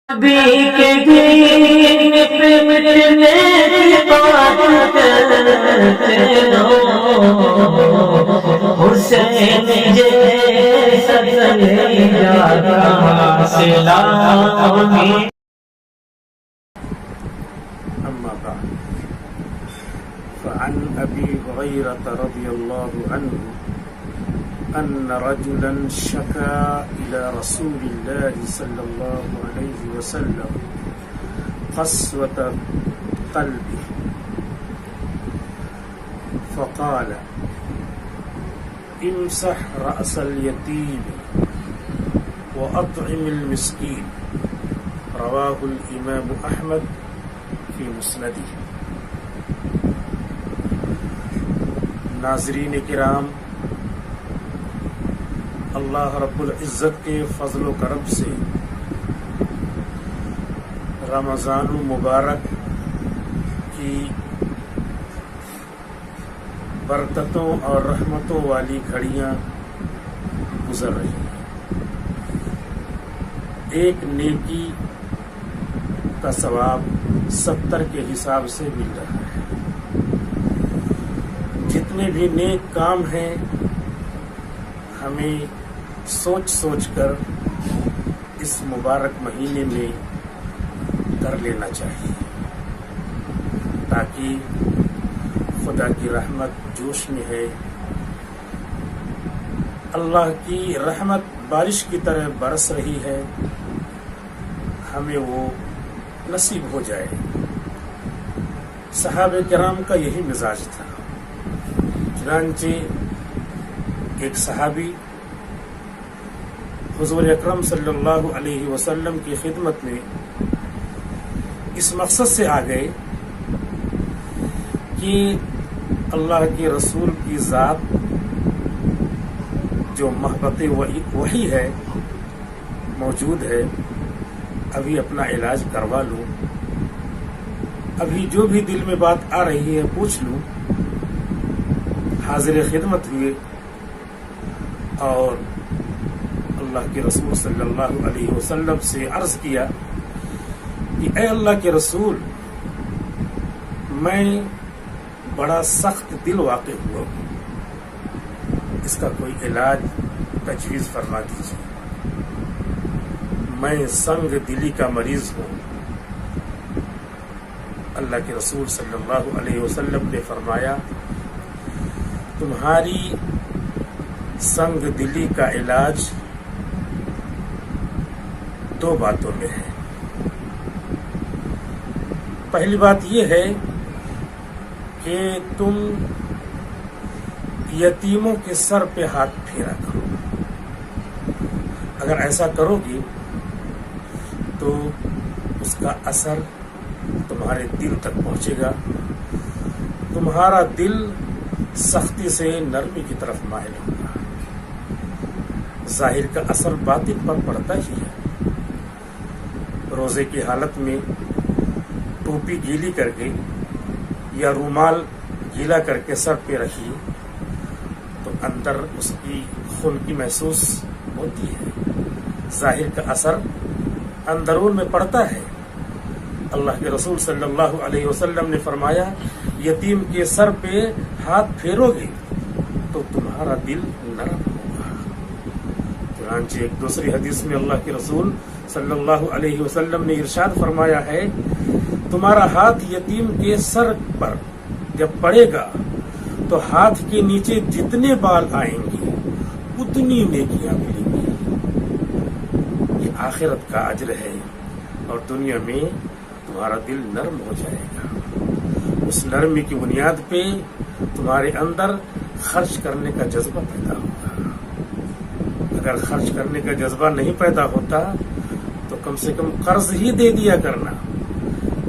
نبی کے دین پہ مٹنے کی بات کرتے ہو، حسین جیسا کلیجہ کہاں سے لاؤں گی۔ أما بعد فعن أبي هريرة رضي الله عنه أن رجلا شكا إلى رسول الله صلى الله عليه وسلم قسوة قلبه فقال امسح رأس اليتيم وأطعم المسكين، رواه الإمام أحمد في مسنده۔ ناظرین کرام، اللہ رب العزت کے فضل و کرم سے رمضان المبارک کی برکتوں اور رحمتوں والی گھڑیاں گزر رہی ہیں۔ ایک نیکی کا ثواب 70 کے حساب سے مل رہا ہے۔ جتنے بھی نیک کام ہیں ہمیں سوچ سوچ کر اس مبارک مہینے میں کر لینا چاہیے، تاکہ خدا کی رحمت جوش میں ہے، اللہ کی رحمت بارش کی طرح برس رہی ہے، ہمیں وہ نصیب ہو جائے۔ صحابہ کرام کا یہی مزاج تھا۔ چنانچہ ایک صحابی حضور اکرم صلی اللہ علیہ وسلم کی خدمت میں اس مقصد سے آ گئے کہ اللہ کے رسول کی ذات جو محبت وحی ہے موجود ہے، ابھی اپنا علاج کروا لوں، ابھی جو بھی دل میں بات آ رہی ہے پوچھ لوں۔ حاضر خدمت ہوئے اور اللہ کے رسول صلی اللہ علیہ وسلم سے عرض کیا کہ اے اللہ کے رسول، میں بڑا سخت دل واقع ہوا ہوں، اس کا کوئی علاج تجویز فرما دیجیے۔ میں سنگ دلی کا مریض ہوں۔ اللہ کے رسول صلی اللہ علیہ وسلم نے فرمایا، تمہاری سنگ دلی کا علاج 2 باتوں میں ہے۔ پہلی بات یہ ہے کہ تم یتیموں کے سر پہ ہاتھ پھیرا کرو۔ اگر ایسا کرو گی تو اس کا اثر تمہارے دل تک پہنچے گا، تمہارا دل سختی سے نرمی کی طرف مائل ہوگا۔ ظاہر کا اثر باطن پر پڑتا ہی ہے۔ روزے کی حالت میں ٹوپی گیلی کر کے یا رومال گیلا کر کے سر پہ رکھیے تو اندر اس کی خنکی محسوس ہوتی ہے، ظاہر کا اثر اندرون میں پڑتا ہے۔ اللہ کے رسول صلی اللہ علیہ وسلم نے فرمایا، یتیم کے سر پہ ہاتھ پھیرو گے تو تمہارا دل نرم ہوگا۔ چنانچہ ایک دوسری حدیث میں اللہ کے رسول صلی اللہ علیہ وسلم نے ارشاد فرمایا ہے، تمہارا ہاتھ یتیم کے سر پر جب پڑے گا تو ہاتھ کے نیچے جتنے بال آئیں گے اتنی نیکیاں ملیں گی۔ یہ آخرت کا اجر ہے، اور دنیا میں تمہارا دل نرم ہو جائے گا۔ اس نرمی کی بنیاد پہ تمہارے اندر خرچ کرنے کا جذبہ پیدا ہوگا۔ اگر خرچ کرنے کا جذبہ نہیں پیدا ہوتا تو کم سے کم قرض ہی دے دیا کرنا۔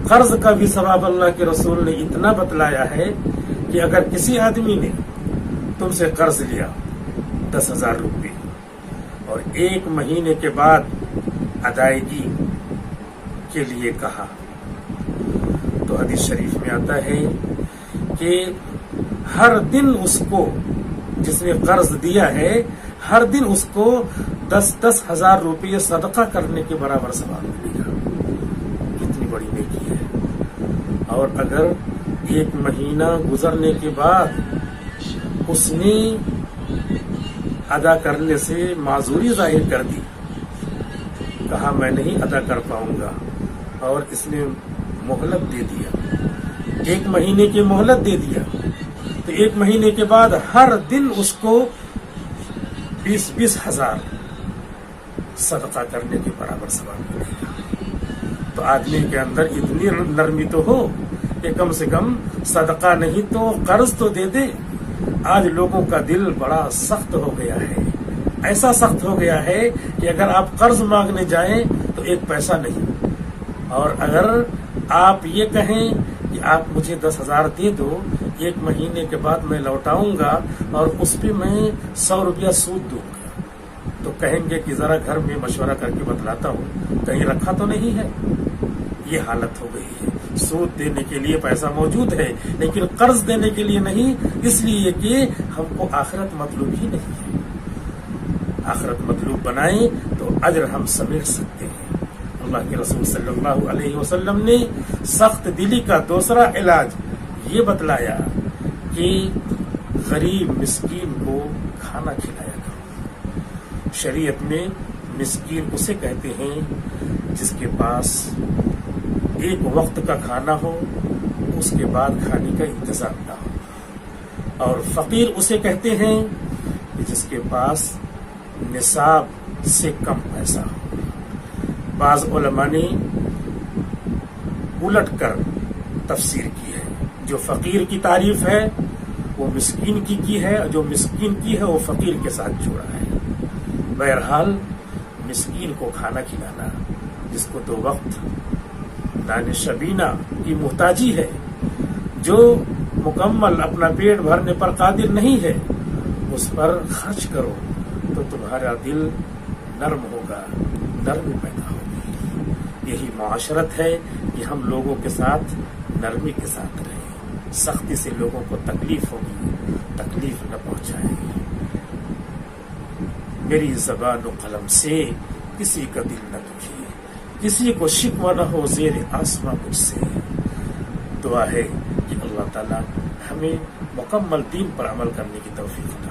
قرض کا بھی ثواب اللہ کے رسول نے اتنا بتلایا ہے کہ اگر کسی آدمی نے تم سے قرض لیا 10,000 روپے اور 1 مہینے کے بعد ادائیگی کے لیے کہا تو حدیث شریف میں آتا ہے کہ ہر دن اس کو، جس نے قرض دیا ہے، ہر دن اس کو 10,000 روپے صدقہ کرنے کے برابر ثواب ملے گا۔ اور اگر 1 مہینہ گزرنے کے بعد اس نے ادا کرنے سے معذوری ظاہر کر دی، کہا میں نہیں ادا کر پاؤں گا، اور اس نے مہلت دے دیا، 1 مہینے کی مہلت دے دیا، تو 1 مہینے کے بعد ہر دن اس کو 20 ہزار صدقہ کرنے کے برابر ثواب ملے گا۔ تو آدمی کے اندر اتنی نرمی تو ہو کہ کم سے کم صدقہ نہیں تو قرض تو دے دے۔ آج لوگوں کا دل بڑا سخت ہو گیا ہے، ایسا سخت ہو گیا ہے کہ اگر آپ قرض مانگنے جائیں تو 1 پیسہ نہیں، اور اگر آپ یہ کہیں کہ آپ مجھے 10,000 دے دو، 1 مہینے کے بعد میں لوٹاؤں گا اور اس پہ میں 100 روپیہ سود دوں گا، تو کہیں گے کہ ذرا گھر میں مشورہ کر کے بتلاتا ہوں، کہیں رکھا تو نہیں ہے۔ یہ حالت ہو گئی ہے۔ سود دینے کے لیے پیسہ موجود ہے لیکن قرض دینے کے لیے نہیں، اس لیے کہ ہم کو آخرت مطلوب ہی نہیں ہے۔ آخرت مطلوب بنائیں تو اجر ہم سمیٹ سکتے ہیں۔ اللہ کے رسول صلی اللہ علیہ وسلم نے سخت دلی کا دوسرا علاج یہ بتلایا کہ غریب مسکین کو کھانا کھلایا کرو۔ شریعت میں مسکین اسے کہتے ہیں جس کے پاس 1 وقت کا کھانا ہو، اس کے بعد کھانے کا انتظام نہ ہو، اور فقیر اسے کہتے ہیں کہ جس کے پاس نصاب سے کم پیسہ ہو۔ بعض علماء نے الٹ کر تفسیر کی ہے، جو فقیر کی تعریف ہے وہ مسکین کی ہے، اور جو مسکین کی ہے وہ فقیر کے ساتھ جوڑا ہے۔ بہرحال مسکین کو کھانا کھلانا، جس کو 2 وقت دانِ شبینہ کی محتاجی ہے، جو مکمل اپنا پیٹ بھرنے پر قادر نہیں ہے، اس پر خرچ کرو تو تمہارا دل نرم ہوگا، نرمی پیدا ہوگی۔ یہی معاشرت ہے کہ ہم لوگوں کے ساتھ نرمی کے ساتھ رہیں، سختی سے لوگوں کو تکلیف ہوگی، تکلیف نہ پہنچائیں۔ میری زبان و قلم سے کسی کا دل نہ دکھے، کسی کو شکوہ نہ ہو زیر آسماں مجھ سے۔ دعا ہے کہ اللہ تعالی ہمیں مکمل دین پر عمل کرنے کی توفیق عطا